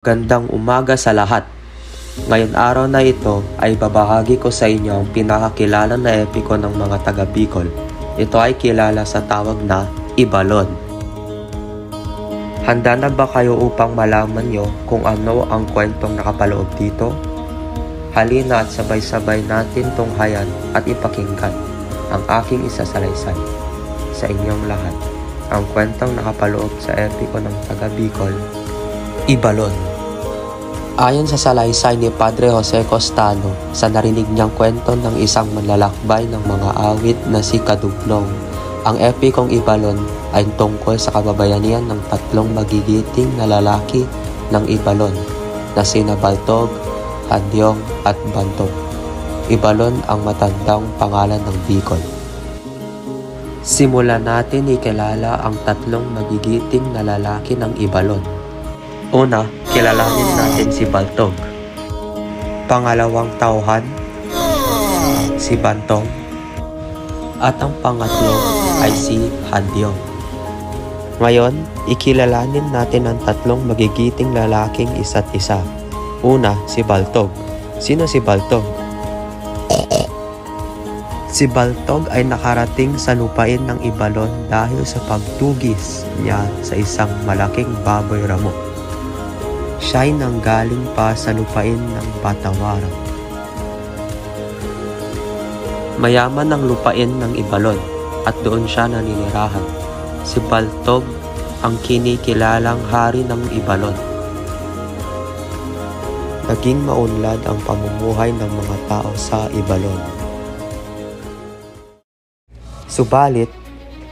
Gandang umaga sa lahat. Ngayon araw na ito ay babahagi ko sa inyo ang pinakakilala na epiko ng mga taga Bicol. Ito ay kilala sa tawag na Ibalon. Handa na ba kayo upang malaman nyo kung ano ang kwentong nakapaloob dito? Halina at sabay-sabay natin tunghayan at ipakinggan ang aking isasalaysay sa inyong lahat. Ang kwentong nakapaloob sa epiko ng taga Bicol, Ibalon. Ayon sa salaysay ni Padre Jose Costano, sa narinig niyang kwento ng isang manlalakbay ng mga awit na si Kadugnong, ang epikong Ibalon ay tungkol sa kababayanihan ng tatlong magigiting na lalaki ng Ibalon na sina Baltog, Handyong at Bantog. Ibalon ang matandang pangalan ng Bicol. Simulan natin ikilala ang tatlong magigiting na lalaki ng Ibalon. Una, kilalanin natin si Baltog. Pangalawang tauhan, si Bantog. At ang pangatlo ay si Handyong. Ngayon, ikilalanin natin ang tatlong magigiting lalaking isa't isa. Una, si Baltog. Sino si Baltog? Si Baltog ay nakarating sa lupain ng Ibalon dahil sa pagtugis niya sa isang malaking baboy ramo. Siya'y nanggaling pa sa lupain ng Batawaran. Mayaman ang lupain ng Ibalon at doon siya naninirahan. Si Baltog ang kinikilalang hari ng Ibalon. Naging maunlad ang pamumuhay ng mga tao sa Ibalon. Subalit,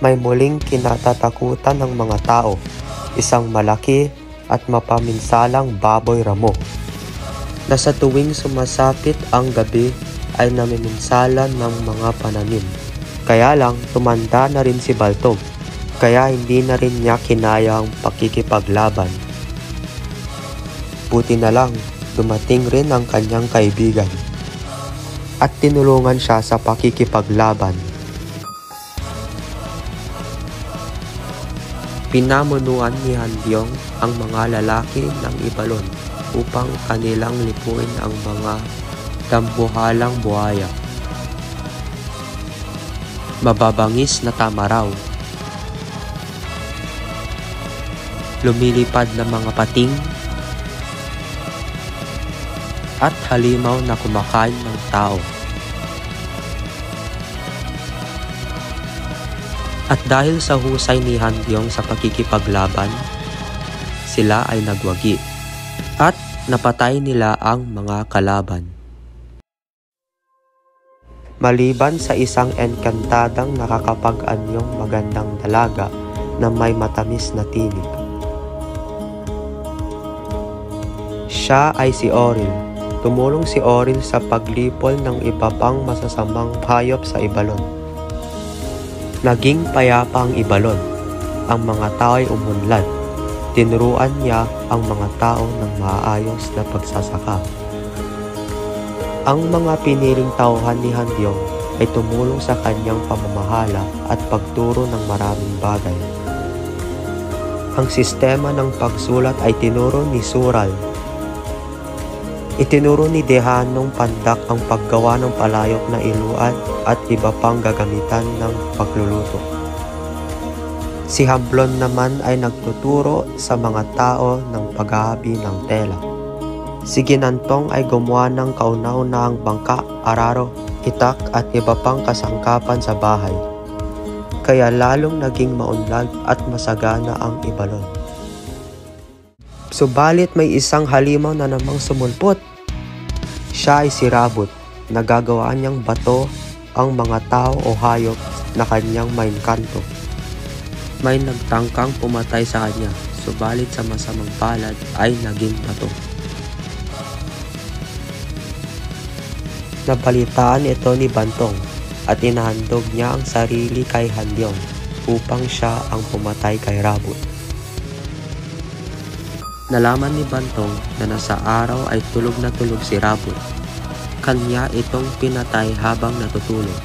may muling kinatatakutan ng mga tao, isang malaki at mapaminsalang baboy ramo na sa tuwing sumasapit ang gabi ay namiminsalan ng mga pananim. Kaya lang tumanda na rin si Baltog, kaya hindi na rin niya kinaya ang pakikipaglaban. Buti na lang dumating rin ang kanyang kaibigan at tinulungan siya sa pakikipaglaban. Pinamunuan ni Handyong ang mga lalaki ng Ibalon upang kanilang lipuin ang mga dambuhalang buhaya. Mababangis na tamaraw, lumilipad na mga pating, at halimaw na kumakain ng tao. At dahil sa husay ni Handyong sa pakikipaglaban, sila ay nagwagi at napatay nila ang mga kalaban. Maliban sa isang engkantadang nakakapag-anyong magandang dalaga na may matamis na tinig. Siya ay si Oril. Tumulong si Oril sa paglipol ng iba pang masasamang hayop sa Ibalon. Naging payapa ang Ibalon. Ang mga tao ay umunlad. Tinuruan niya ang mga tao ng maayos na pagsasaka. Ang mga piniling tauhan ni Handyong ay tumulong sa kanyang pamamahala at pagturo ng maraming bagay. Ang sistema ng pagsulat ay tinuro ni Sural. Itinuro ni Dehanong Pandak ang paggawa ng palayok na iluan at iba pang gagamitan ng pagluluto. Si Hamblon naman ay nagtuturo sa mga tao ng paghahabi ng tela. Si Ginantong ay gumawa ng kauna-unahang bangka, araro, itak at iba pang kasangkapan sa bahay. Kaya lalong naging maunlad at masagana ang Ibalon. Subalit may isang halimaw na namang sumulpot. Siya ay si Rabot. Nagagawa niyang bato ang mga tao o hayop na kanyang mainkanto. May nagtangkang pumatay sa kanya, subalit sa masamang palad ay naging bato. Nabalitaan ito ni Bantong at inahandog niya ang sarili kay Handyong upang siya ang pumatay kay Rabot. Nalaman ni Bantong na nasa araw ay tulog na tulog si Rabot. Kanya itong pinatay habang natutulog.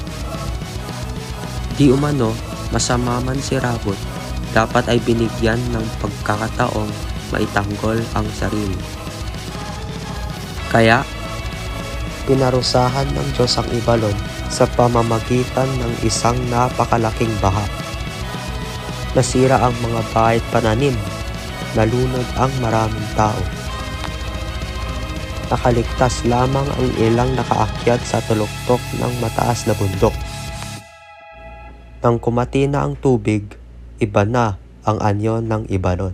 Di umano, masama man si Rabot, dapat ay binigyan ng pagkakataong maitanggol ang sarili. Kaya, pinarusahan ng Diyos ang Ibalon sa pamamagitan ng isang napakalaking baha. Nasira ang mga bahay at pananim, nalunod ang maraming tao. Nakaligtas lamang ang ilang nakaakyat sa tuluktok ng mataas na bundok. Nang kumati na ang tubig, iba na ang anyo ng Ibalon.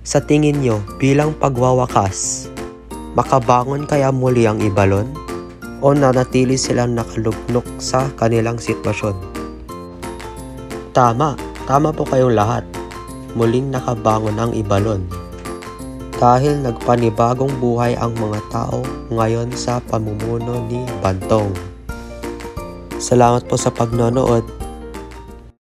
Sa tingin nyo, bilang pagwawakas, makabangon kaya muli ang Ibalon? O nanatili silang nakalugnok sa kanilang sitwasyon? Tama po kayong lahat. Muling nakabangon ang Ibalon. Dahil nagpanibagong buhay ang mga tao ngayon sa pamumuno ni Bantong. Salamat po sa pagnonood.